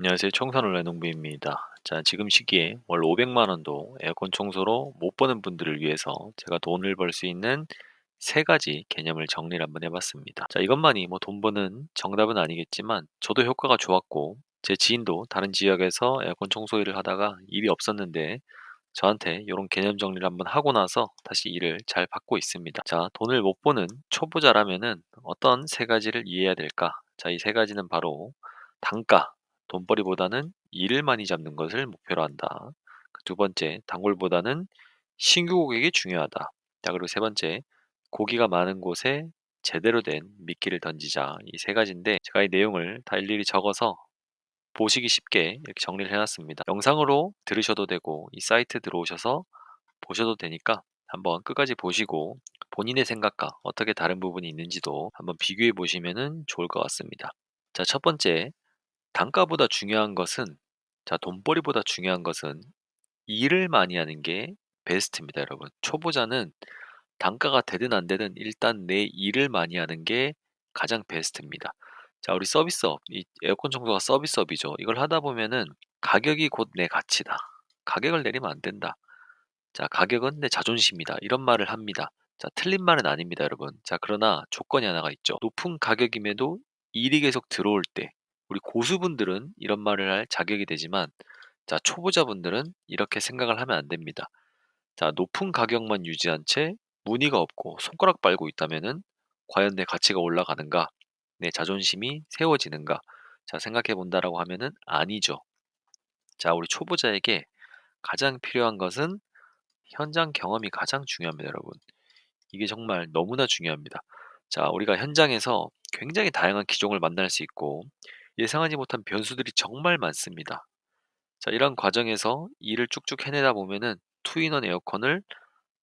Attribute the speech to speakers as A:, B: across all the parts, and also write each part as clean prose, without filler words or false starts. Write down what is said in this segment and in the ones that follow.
A: 안녕하세요. 청소년 레농부입니다. 자, 지금 시기에 월 500만 원도 에어컨 청소로 못 버는 분들을 위해서 제가 돈을 벌 수 있는 세 가지 개념을 정리를 한번 해봤습니다. 자, 이것만이 뭐 돈 버는 정답은 아니겠지만 저도 효과가 좋았고 제 지인도 다른 지역에서 에어컨 청소 일을 하다가 일이 없었는데 저한테 이런 개념 정리를 한번 하고 나서 다시 일을 잘 받고 있습니다. 자, 돈을 못 버는 초보자라면은 어떤 세 가지를 이해해야 될까? 자, 이 세 가지는 바로 단가, 돈벌이보다는 일을 많이 잡는 것을 목표로 한다. 그두 번째, 단골보다는 신규 고객이 중요하다. 자, 그리고 세 번째, 고기가 많은 곳에 제대로 된 미끼를 던지자. 이 세 가지인데 제가 이 내용을 다 일일이 적어서 보시기 쉽게 이렇게 정리를 해놨습니다. 영상으로 들으셔도 되고 이 사이트 들어오셔서 보셔도 되니까 한번 끝까지 보시고 본인의 생각과 어떻게 다른 부분이 있는지도 한번 비교해 보시면 좋을 것 같습니다. 자, 첫 번째, 단가보다 중요한 것은, 자, 돈벌이보다 중요한 것은 일을 많이 하는 게 베스트입니다, 여러분. 초보자는 단가가 되든 안 되든 일단 내 일을 많이 하는 게 가장 베스트입니다. 자, 우리 서비스업, 이 에어컨 청소가 서비스업이죠. 이걸 하다 보면은 가격이 곧 내 가치다. 가격을 내리면 안 된다. 자, 가격은 내 자존심이다. 이런 말을 합니다. 자, 틀린 말은 아닙니다, 여러분. 자, 그러나 조건이 하나가 있죠. 높은 가격임에도 일이 계속 들어올 때, 우리 고수분들은 이런 말을 할 자격이 되지만, 자, 초보자분들은 이렇게 생각을 하면 안 됩니다. 자, 높은 가격만 유지한 채 문의가 없고 손가락 빨고 있다면은 과연 내 가치가 올라가는가? 내 자존심이 세워지는가? 자, 생각해 본다라고 하면은 아니죠. 자, 우리 초보자에게 가장 필요한 것은 현장 경험이 가장 중요합니다, 여러분. 이게 정말 너무나 중요합니다. 자, 우리가 현장에서 굉장히 다양한 기종을 만날 수 있고 예상하지 못한 변수들이 정말 많습니다. 자, 이런 과정에서 일을 쭉쭉 해내다 보면은 투인원 에어컨을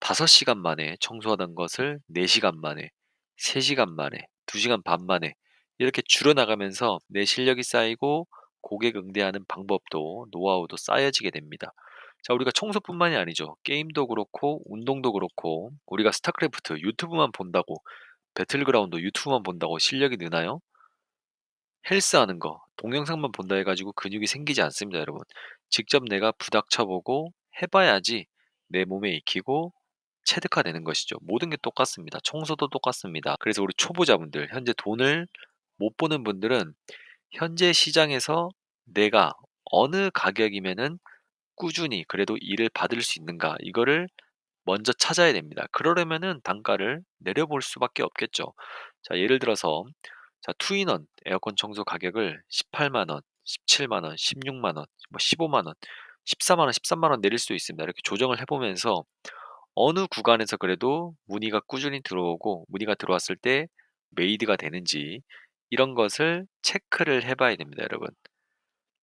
A: 5시간 만에 청소하던 것을 4시간 만에, 3시간 만에, 2시간 반 만에 이렇게 줄여나가면서 내 실력이 쌓이고 고객 응대하는 방법도 노하우도 쌓여지게 됩니다. 자, 우리가 청소뿐만이 아니죠. 게임도 그렇고 운동도 그렇고 우리가 스타크래프트 유튜브만 본다고 배틀그라운드 유튜브만 본다고 실력이 느나요? 헬스하는 거 동영상만 본다 해가지고 근육이 생기지 않습니다, 여러분. 직접 내가 부닥쳐보고 해봐야지 내 몸에 익히고 체득화되는 것이죠. 모든 게 똑같습니다. 청소도 똑같습니다. 그래서 우리 초보자분들, 현재 돈을 못 버는 분들은 현재 시장에서 내가 어느 가격이면은 꾸준히 그래도 일을 받을 수 있는가, 이거를 먼저 찾아야 됩니다. 그러려면은 단가를 내려볼 수밖에 없겠죠. 자, 예를 들어서 자, 투인원 에어컨 청소 가격을 18만 원, 17만 원, 16만 원, 뭐 15만 원, 14만 원, 13만 원 내릴 수 있습니다. 이렇게 조정을 해보면서 어느 구간에서 그래도 문의가 꾸준히 들어오고 문의가 들어왔을 때 메이드가 되는지 이런 것을 체크를 해봐야 됩니다, 여러분.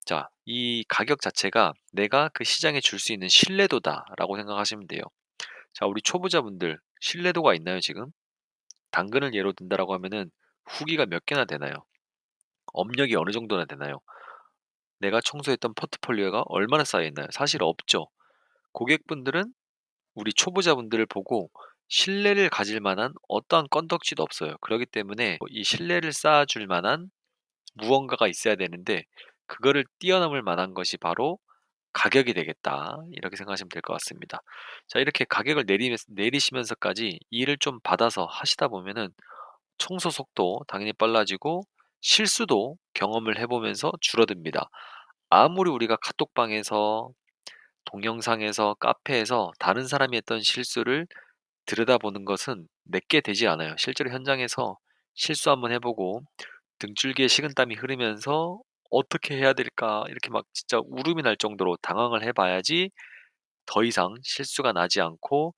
A: 자, 이 가격 자체가 내가 그 시장에 줄 수 있는 신뢰도다라고 생각하시면 돼요. 자, 우리 초보자분들 신뢰도가 있나요, 지금? 당근을 예로 든다라고 하면은 후기가 몇 개나 되나요? 업력이 어느 정도나 되나요? 내가 청소했던 포트폴리오가 얼마나 쌓여 있나요? 사실 없죠. 고객분들은 우리 초보자분들을 보고 신뢰를 가질 만한 어떠한 건덕지도 없어요. 그렇기 때문에 이 신뢰를 쌓아줄 만한 무언가가 있어야 되는데 그거를 뛰어넘을 만한 것이 바로 가격이 되겠다. 이렇게 생각하시면 될 것 같습니다. 자, 이렇게 가격을 내리시면서까지 일을 좀 받아서 하시다 보면은 청소 속도 당연히 빨라지고 실수도 경험을 해보면서 줄어듭니다. 아무리 우리가 카톡방에서 동영상에서 카페에서 다른 사람이 했던 실수를 들여다보는 것은 내게 되지 않아요. 실제로 현장에서 실수 한번 해보고 등줄기에 식은땀이 흐르면서 '어떻게 해야 될까?' 이렇게 막 진짜 울음이 날 정도로 당황을 해 봐야지 더 이상 실수가 나지 않고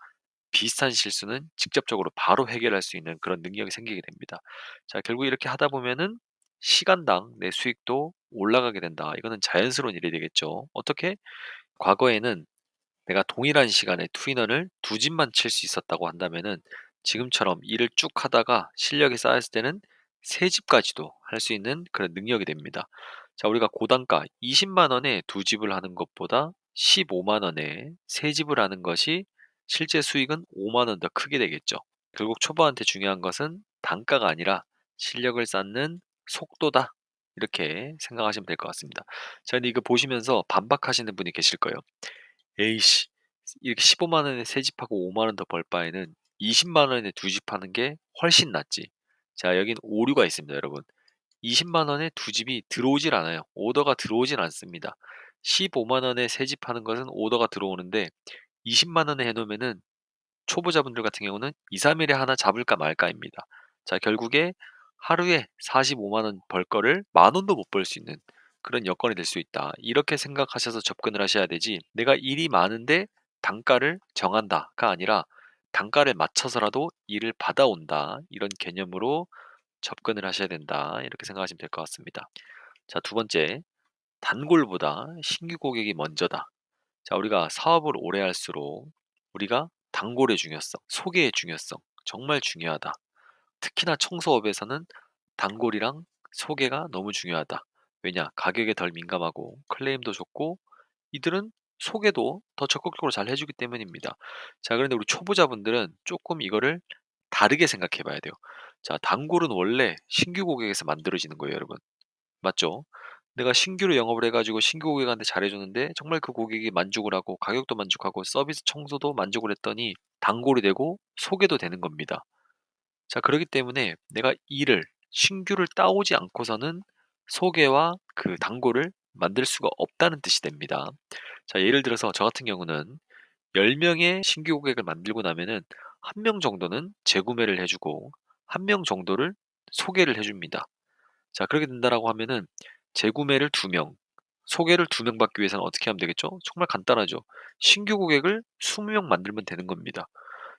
A: 비슷한 실수는 직접적으로 바로 해결할 수 있는 그런 능력이 생기게 됩니다. 자, 결국 이렇게 하다 보면은 시간당 내 수익도 올라가게 된다. 이거는 자연스러운 일이 되겠죠. 어떻게? 과거에는 내가 동일한 시간에 투인원을 2집만 칠 수 있었다고 한다면은 지금처럼 일을 쭉 하다가 실력이 쌓였을 때는 3집까지도 할 수 있는 그런 능력이 됩니다. 자, 우리가 고단가 20만 원에 2집을 하는 것보다 15만 원에 3집을 하는 것이 실제 수익은 5만 원 더 크게 되겠죠. 결국 초보한테 중요한 것은 단가가 아니라 실력을 쌓는 속도다. 이렇게 생각하시면 될 것 같습니다. 자, 근데 이거 보시면서 반박하시는 분이 계실 거예요. "에이씨, 이렇게 15만 원에 새 집하고 5만 원 더 벌 바에는 20만 원에 두 집 하는 게 훨씬 낫지." 자, 여긴 오류가 있습니다, 여러분. 20만 원에 두 집이 들어오질 않아요. 오더가 들어오진 않습니다. 15만 원에 새 집 하는 것은 오더가 들어오는데 20만 원에 해 놓으면은 초보자분들 같은 경우는 2-3 일에 하나 잡을까 말까입니다. 자, 결국에 하루에 45만 원 벌 거를 만 원도 못 벌 수 있는 그런 여건이 될 수 있다. 이렇게 생각하셔서 접근을 하셔야 되지, 내가 일이 많은데 단가를 정한다가 아니라 단가를 맞춰서라도 일을 받아온다. 이런 개념으로 접근을 하셔야 된다. 이렇게 생각하시면 될 것 같습니다. 자, 두 번째, 단골보다 신규 고객이 먼저다. 자, 우리가 사업을 오래 할수록 우리가 단골의 중요성, 소개의 중요성 정말 중요하다. 특히나 청소업에서는 단골이랑 소개가 너무 중요하다. 왜냐? 가격에 덜 민감하고 클레임도 좋고 이들은 소개도 더 적극적으로 잘 해주기 때문입니다. 자, 그런데 우리 초보자분들은 조금 이거를 다르게 생각해 봐야 돼요. 자, 단골은 원래 신규 고객에서 만들어지는 거예요, 여러분. 맞죠? 내가 신규로 영업을 해 가지고 신규 고객한테 잘해 줬는데 정말 그 고객이 만족을 하고 가격도 만족하고 서비스 청소도 만족을 했더니 단골이 되고 소개도 되는 겁니다. 자, 그러기 때문에 내가 일을 신규를 따오지 않고서는 소개와 그 단골을 만들 수가 없다는 뜻이 됩니다. 자, 예를 들어서 저 같은 경우는 10 명의 신규 고객을 만들고 나면은 1명 정도는 재구매를 해 주고 1명 정도를 소개를 해 줍니다. 자, 그렇게 된다라고 하면은 재구매를 2 명, 소개를 2명 받기 위해서는 어떻게 하면 되겠죠? 정말 간단하죠. 신규 고객을 20명 만들면 되는 겁니다.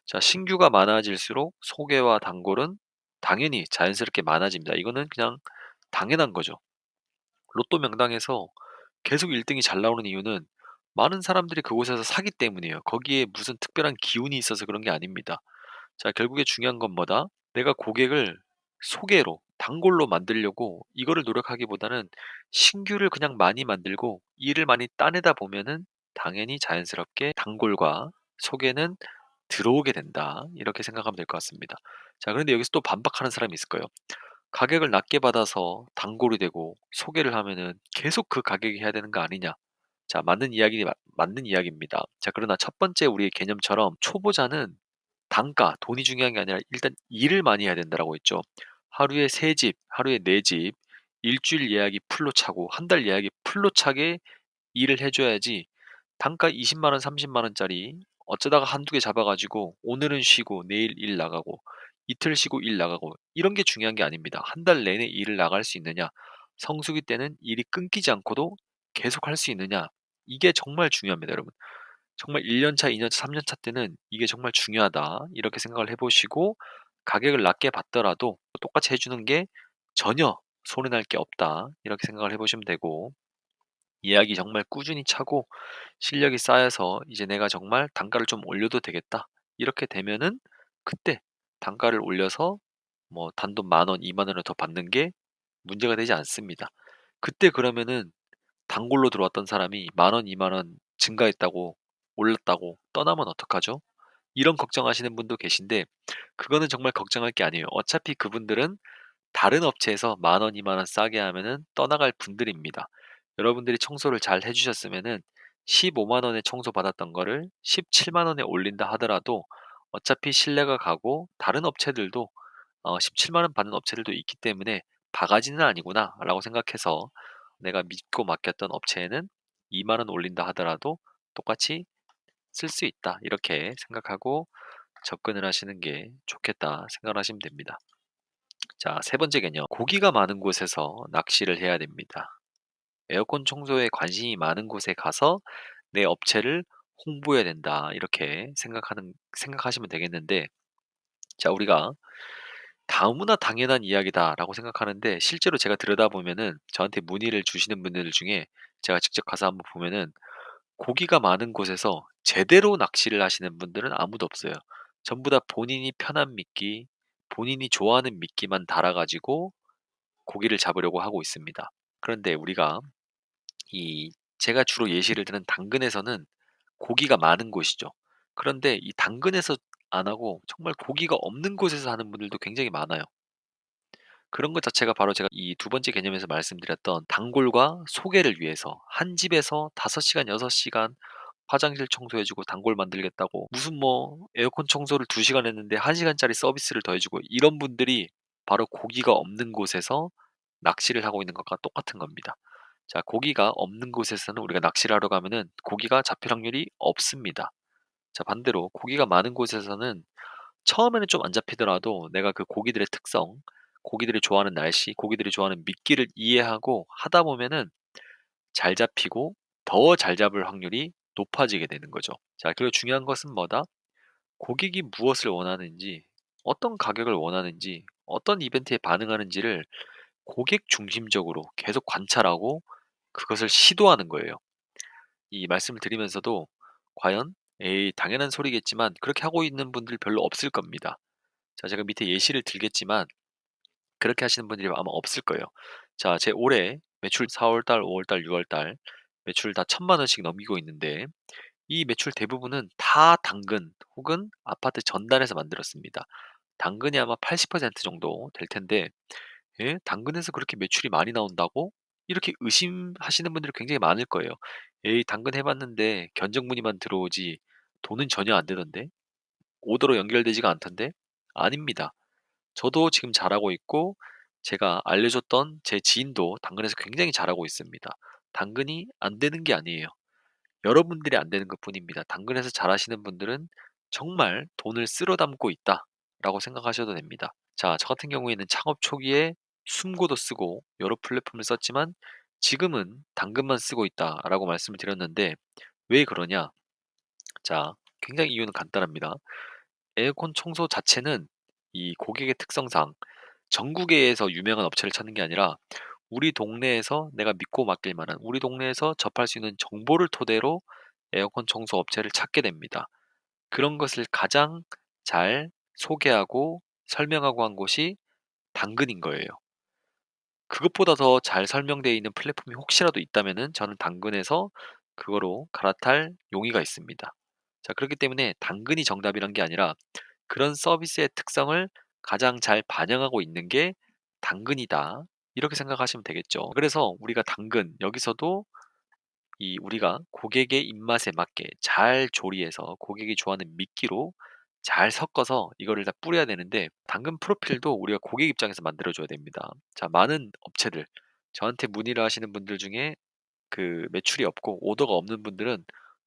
A: 자, 신규가 많아질수록 소개와 단골은 당연히 자연스럽게 많아집니다. 이거는 그냥 당연한 거죠. 로또 명당에서 계속 1 등이 잘 나오는 이유는 많은 사람들이 그곳에서 사기 때문이에요. 거기에 무슨 특별한 기운이 있어서 그런 게 아닙니다. 자, 결국에 중요한 건 뭐다? 내가 고객을 소개로, 단골로 만들려고 이거를 노력하기보다는 신규를 그냥 많이 만들고 일을 많이 따내다 보면은 당연히 자연스럽게 단골과 소개는 들어오게 된다. 이렇게 생각하면 될 것 같습니다. 자, 그런데 여기서 또 반박하는 사람이 있을 거예요. 가격을 낮게 받아서 단골이 되고 소개를 하면은 계속 그 가격이 해야 되는 거 아니냐? 자, 맞는 이야기입니다. 자, 그러나 첫 번째 우리의 개념처럼 초보자는 단가, 돈이 중요한 게 아니라 일단 일을 많이 해야 된다라고 했죠. 하루에 3 집, 하루에 4 집, 일주일 예약이 풀로 차고 한 달 예약이 풀로 차게 일을 해 줘야지 단가 20만 원, 30만 원짜리 어쩌다가 한두 개 잡아 가지고 오늘은 쉬고 내일 일 나가고 이틀 쉬고 일 나가고 이런 게 중요한 게 아닙니다. 한 달 내내 일을 나갈 수 있느냐, 성수기 때는 일이 끊기지 않고도 계속 할 수 있느냐, 이게 정말 중요합니다, 여러분. 정말 1년 차, 2년 차, 3년 차 때는 이게 정말 중요하다. 이렇게 생각을 해 보시고 가격을 낮게 받더라도 똑같이 해 주는 게 전혀 손해 날 게 없다. 이렇게 생각을 해 보시면 되고, 예약이 정말 꾸준히 차고 실력이 쌓여서 이제 '내가 정말 단가를 좀 올려도 되겠다.' 이렇게 되면은 그때 단가를 올려서 뭐 단돈 만 원, 2만 원을 더 받는 게 문제가 되지 않습니다. 그때 그러면은 단골로 들어왔던 사람이 만 원, 2만 원 증가했다고 올랐다고 떠나면 어떡하죠? 이런 걱정하시는 분도 계신데 그거는 정말 걱정할 게 아니에요. 어차피 그분들은 다른 업체에서 만 원, 2만 원 싸게 하면은 떠나갈 분들입니다. 여러분들이 청소를 잘 해 주셨으면은 15만 원에 청소 받았던 거를 17만 원에 올린다 하더라도 어차피 신뢰가 가고 다른 업체들도 17만 원 받는 업체들도 있기 때문에 '바가지는 아니구나.'라고 생각해서 내가 믿고 맡겼던 업체에는 2만 원 올린다 하더라도 똑같이 쓸 수 있다. 이렇게 생각하고 접근을 하시는 게 좋겠다 생각을 하시면 됩니다. 자, 세 번째 개념. 고기가 많은 곳에서 낚시를 해야 됩니다. 에어컨 청소에 관심이 많은 곳에 가서 내 업체를 홍보해야 된다. 이렇게 생각하시면 되겠는데, 자, 우리가 다무나 당연한 이야기다라고 생각하는데 실제로 제가 들여다보면은 저한테 문의를 주시는 분들 중에 제가 직접 가서 한번 보면은 고기가 많은 곳에서 제대로 낚시를 하시는 분들은 아무도 없어요. 전부 다 본인이 편한 미끼, 본인이 좋아하는 미끼만 달아 가지고 고기를 잡으려고 하고 있습니다. 그런데 우리가 이 제가 주로 예시를 드는 당근에서는 고기가 많은 곳이죠. 그런데 이 당근에서 안 하고 정말 고기가 없는 곳에서 하는 분들도 굉장히 많아요. 그런 것 자체가 바로 제가 이 두 번째 개념에서 말씀드렸던 단골과 소개를 위해서 한 집에서 5 시간, 6 시간 화장실 청소해 주고 단골 만들겠다고 무슨 뭐 에어컨 청소를 2 시간 했는데 1 시간짜리 서비스를 더해 주고 이런 분들이 바로 고기가 없는 곳에서 낚시를 하고 있는 것과 똑같은 겁니다. 자, 고기가 없는 곳에서는 우리가 낚시를 하러 가면은 고기가 잡힐 확률이 없습니다. 자, 반대로 고기가 많은 곳에서는 처음에는 좀 안 잡히더라도 내가 그 고기들의 특성, 고기들이 좋아하는 날씨, 고기들이 좋아하는 미끼를 이해하고 하다 보면은 잘 잡히고 더 잘 잡을 확률이 높아지게 되는 거죠. 자, 그리고 중요한 것은 뭐다? 고객이 무엇을 원하는지, 어떤 가격을 원하는지, 어떤 이벤트에 반응하는지를 고객 중심적으로 계속 관찰하고 그것을 시도하는 거예요. 이 말씀을 드리면서도 과연 에이, 당연한 소리겠지만 그렇게 하고 있는 분들 별로 없을 겁니다. 자, 제가 밑에 예시를 들겠지만 그렇게 하시는 분들이 아마 없을 거예요. 자, 제 올해 매출 4월 달, 5월 달, 6월 달 매출 다 1,000만 원씩 넘기고 있는데 이 매출 대부분은 다 당근 혹은 아파트 전단에서 만들었습니다. 당근이 아마 80% 정도 될 텐데 예? 당근에서 그렇게 매출이 많이 나온다고? 이렇게 의심하시는 분들이 굉장히 많을 거예요. 에이, 당근 해봤는데 견적 문의만 들어오지 돈은 전혀 안 되던데? 오더로 연결되지가 않던데? 아닙니다. 저도 지금 잘하고 있고 제가 알려줬던 제 지인도 당근에서 굉장히 잘하고 있습니다. 당근이 안 되는 게 아니에요. 여러분들이 안 되는 것뿐입니다. 당근에서 잘하시는 분들은 정말 돈을 쓸어 담고 있다라고 생각하셔도 됩니다. 자, 저 같은 경우에는 창업 초기에 숨고도 쓰고 여러 플랫폼을 썼지만 지금은 당근만 쓰고 있다라고 말씀을 드렸는데 왜 그러냐? 자, 굉장히 이유는 간단합니다. 에어컨 청소 자체는 이 고객의 특성상 전국에서 유명한 업체를 찾는 게 아니라 우리 동네에서 내가 믿고 맡길 만한 우리 동네에서 접할 수 있는 정보를 토대로 에어컨 청소 업체를 찾게 됩니다. 그런 것을 가장 잘 소개하고 설명하고 한 곳이 당근인 거예요. 그것보다 더 잘 설명되어 있는 플랫폼이 혹시라도 있다면은 저는 당근에서 그거로 갈아탈 용의가 있습니다. 자, 그렇기 때문에 당근이 정답이란 게 아니라 그런 서비스의 특성을 가장 잘 반영하고 있는 게 당근이다. 이렇게 생각하시면 되겠죠. 그래서 우리가 당근, 여기서도 이 우리가 고객의 입맛에 맞게 잘 조리해서 고객이 좋아하는 미끼로 잘 섞어서 이거를 다 뿌려야 되는데 당근 프로필도 우리가 고객 입장에서 만들어 줘야 됩니다. 자, 많은 업체들 저한테 문의를 하시는 분들 중에 그 매출이 없고 오더가 없는 분들은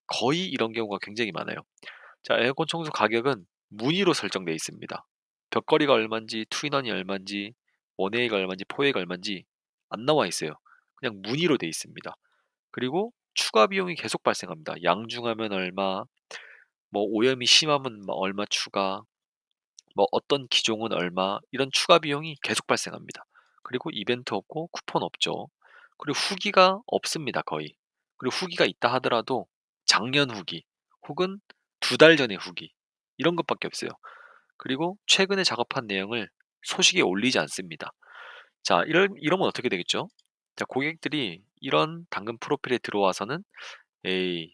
A: 거의 이런 경우가 굉장히 많아요. 자, 에어컨 청소 가격은 문의로 설정되어 있습니다. 벽걸이가 얼마인지, 투인원이 얼마인지, 원웨이가 얼마인지, 포웨이가 얼마인지 안 나와 있어요. 그냥 문의로 되어 있습니다. 그리고 추가 비용이 계속 발생합니다. 양중하면 얼마, 뭐 오염이 심하면 뭐 얼마 추가, 뭐 어떤 기종은 얼마, 이런 추가 비용이 계속 발생합니다. 그리고 이벤트 없고 쿠폰 없죠. 그리고 후기가 없습니다, 거의. 그리고 후기가 있다 하더라도 작년 후기 혹은 2달 전의 후기 이런 것밖에 없어요. 그리고 최근에 작업한 내용을 소식에 올리지 않습니다. 자, 이러면 어떻게 되겠죠? 자, 고객들이 이런 당근 프로필에 들어와서는 에이,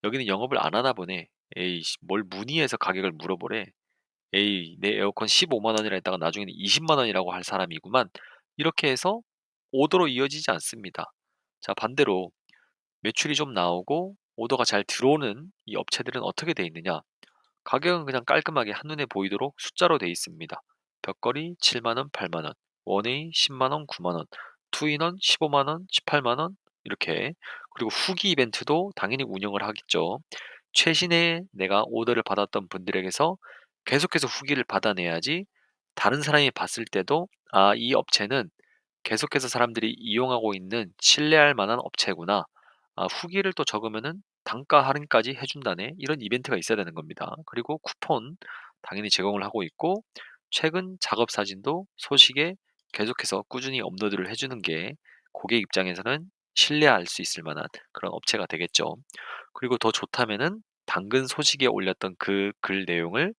A: 여기는 영업을 안 하나 보네. 에이, 뭘 문의해서 가격을 물어보래. 에이, 내 에어컨 15만 원이라 했다가 나중에는 20만 원이라고 할 사람이구만. 이렇게 해서 오더로 이어지지 않습니다. 자, 반대로 매출이 좀 나오고 오더가 잘 들어오는 이 업체들은 어떻게 돼 있느냐? 가격은 그냥 깔끔하게 한눈에 보이도록 숫자로 돼 있습니다. 벽걸이 7만 원, 8만 원, 원웨이 10만 원, 9만 원, 투인원 15만 원, 18만 원 이렇게. 그리고 후기 이벤트도 당연히 운영을 하겠죠. 최신에 내가 오더를 받았던 분들에게서 계속해서 후기를 받아내야지 다른 사람이 봤을 때도 아, 이 업체는 계속해서 사람들이 이용하고 있는 신뢰할 만한 업체구나. 아, 후기를 또 적으면은 단가 할인까지 해준다네. 이런 이벤트가 있어야 되는 겁니다. 그리고 쿠폰 당연히 제공을 하고 있고 최근 작업 사진도 소식에 계속해서 꾸준히 업로드를 해주는 게 고객 입장에서는 신뢰할 수 있을 만한 그런 업체가 되겠죠. 그리고 더 좋다면은 당근 소식에 올렸던 그 글 내용을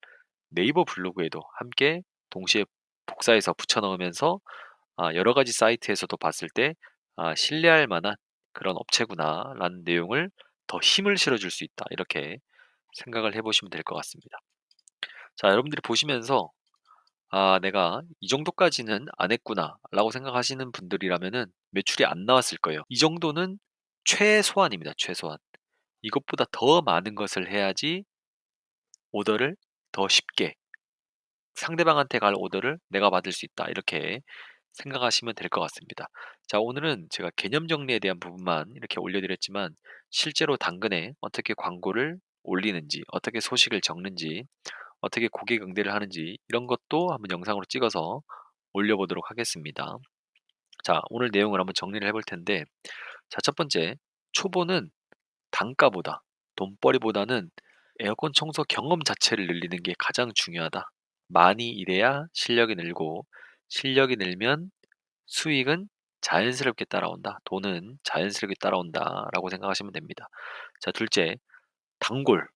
A: 네이버 블로그에도 함께 동시에 복사해서 붙여 넣으면서 아, 여러 가지 사이트에서도 봤을 때 아, 신뢰할 만한 그런 업체구나라는 내용을 더 힘을 실어줄 수 있다. 이렇게 생각을 해보시면 될 것 같습니다. 자, 여러분들이 보시면서 내가 이 정도까지는 안 했구나라고 생각하시는 분들이라면은 매출이 안 나왔을 거예요. 이 정도는 최소한입니다, 최소한. 이것보다 더 많은 것을 해야지 오더를 더 쉽게 상대방한테 갈 오더를 내가 받을 수 있다. 이렇게 생각하시면 될 것 같습니다. 자, 오늘은 제가 개념 정리에 대한 부분만 이렇게 올려드렸지만 실제로 당근에 어떻게 광고를 올리는지, 어떻게 소식을 적는지, 어떻게 고객 응대를 하는지 이런 것도 한번 영상으로 찍어서 올려보도록 하겠습니다. 자, 오늘 내용을 한번 정리를 해볼 텐데, 자, 첫 번째, 초보는 단가보다, 돈벌이보다는 에어컨 청소 경험 자체를 늘리는 게 가장 중요하다. 많이 일해야 실력이 늘고, 실력이 늘면 수익은 자연스럽게 따라온다. 돈은 자연스럽게 따라온다라고 생각하시면 됩니다. 자, 둘째, 단골.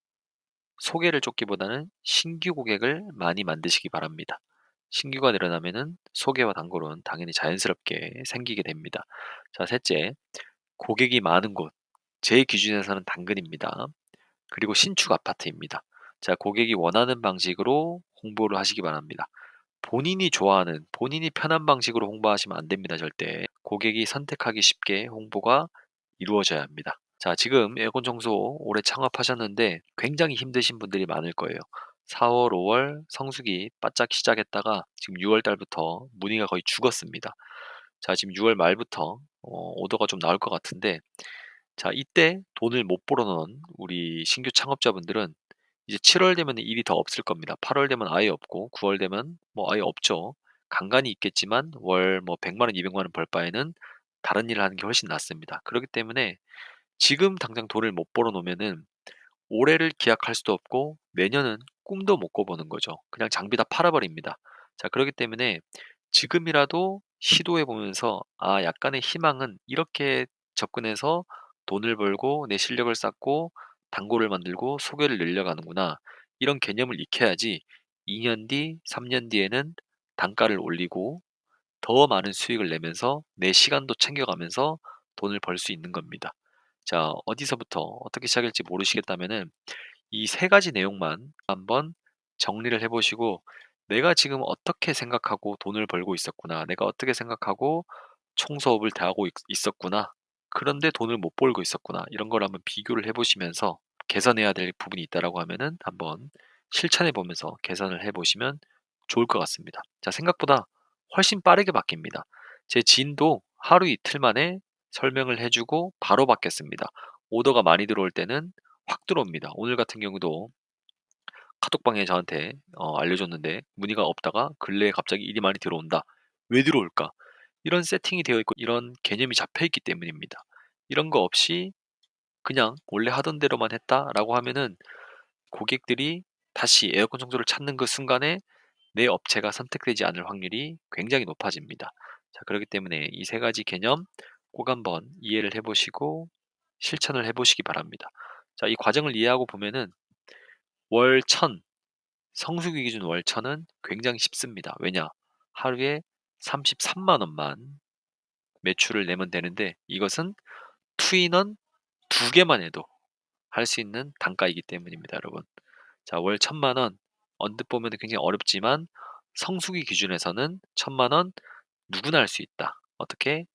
A: 소개를 쫓기보다는 신규 고객을 많이 만드시기 바랍니다. 신규가 늘어나면은 소개와 단골은 당연히 자연스럽게 생기게 됩니다. 자, 셋째, 고객이 많은 곳. 제 기준에서는 당근입니다. 그리고 신축 아파트입니다. 자, 고객이 원하는 방식으로 홍보를 하시기 바랍니다. 본인이 좋아하는, 본인이 편한 방식으로 홍보하시면 안 됩니다, 절대. 고객이 선택하기 쉽게 홍보가 이루어져야 합니다. 자, 지금 에어컨 청소 올해 창업하셨는데 굉장히 힘드신 분들이 많을 거예요. 4월, 5월 성수기 바짝 시작했다가 지금 6월 달부터 문의가 거의 죽었습니다. 자, 지금 6월 말부터 오더가 좀 나올 것 같은데, 자, 이때 돈을 못 벌어놓은 우리 신규 창업자분들은 이제 7월 되면 일이 더 없을 겁니다. 8월 되면 아예 없고 9월 되면 뭐 아예 없죠. 간간이 있겠지만 월 뭐 100만 원, 200만 원 벌 바에는 다른 일을 하는 게 훨씬 낫습니다. 그렇기 때문에 지금 당장 돈을 못 벌어 놓으면은 올해를 기약할 수도 없고 내년은 꿈도 못 꿔보는 거죠. 그냥 장비 다 팔아버립니다. 자, 그렇기 때문에 지금이라도 시도해 보면서 약간의 희망은 이렇게 접근해서 돈을 벌고 내 실력을 쌓고 단골을 만들고 소개를 늘려가는구나. 이런 개념을 익혀야지 2년 뒤, 3년 뒤에는 단가를 올리고 더 많은 수익을 내면서 내 시간도 챙겨가면서 돈을 벌 수 있는 겁니다. 자, 어디서부터 어떻게 시작할지 모르시겠다면은 이 세 가지 내용만 한번 정리를 해 보시고 '내가 지금 어떻게 생각하고 돈을 벌고 있었구나. 내가 어떻게 생각하고 총사업을 다하고 있었구나. 그런데 돈을 못 벌고 있었구나.' 이런 걸 한번 비교를 해 보시면서 개선해야 될 부분이 있다라고 하면은 한번 실천해 보면서 개선을 해 보시면 좋을 것 같습니다. 자, 생각보다 훨씬 빠르게 바뀝니다. 제 지인도 하루 이틀 만에 설명을 해 주고 바로 바뀌었습니다. 오더가 많이 들어올 때는 확 들어옵니다. 오늘 같은 경우도 카톡방에 저한테 알려줬는데 문의가 없다가 근래에 갑자기 일이 많이 들어온다. 왜 들어올까? 이런 세팅이 되어 있고 이런 개념이 잡혀 있기 때문입니다. 이런 거 없이 그냥 원래 하던 대로만 했다라고 하면은 고객들이 다시 에어컨 청소를 찾는 그 순간에 내 업체가 선택되지 않을 확률이 굉장히 높아집니다. 자, 그렇기 때문에 이 세 가지 개념 꼭 한번 이해를 해보시고 실천을 해보시기 바랍니다. 자, 이 과정을 이해하고 보면은 월 1000, 성수기 기준 월 1000은 굉장히 쉽습니다. 왜냐? 하루에 33만 원만 매출을 내면 되는데 이것은 투인원 두 개만 해도 할 수 있는 단가이기 때문입니다, 여러분. 자, 월 1000만 원 언뜻 보면 굉장히 어렵지만 성수기 기준에서는 1000만 원 누구나 할 수 있다. 어떻게?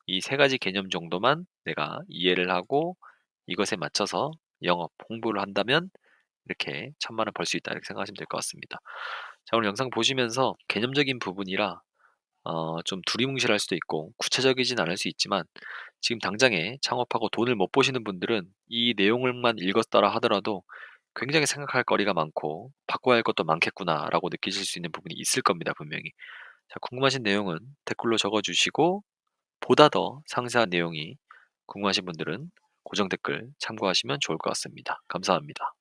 A: 이 세 가지 개념 정도만 내가 이해를 하고 이것에 맞춰서 영업, 홍보를 한다면 이렇게 1000만 원 벌 수 있다. 이렇게 생각하시면 될 것 같습니다. 자, 오늘 영상 보시면서 개념적인 부분이라 좀 두리뭉실할 수도 있고 구체적이진 않을 수 있지만 지금 당장에 창업하고 돈을 못 버시는 분들은 이 내용을만 읽었더라 하더라도 굉장히 생각할 거리가 많고 바꿔야 할 것도 많겠구나라고 느끼실 수 있는 부분이 있을 겁니다, 분명히. 자, 궁금하신 내용은 댓글로 적어주시고 보다 더 상세한 내용이 궁금하신 분들은 고정 댓글 참고하시면 좋을 것 같습니다. 감사합니다.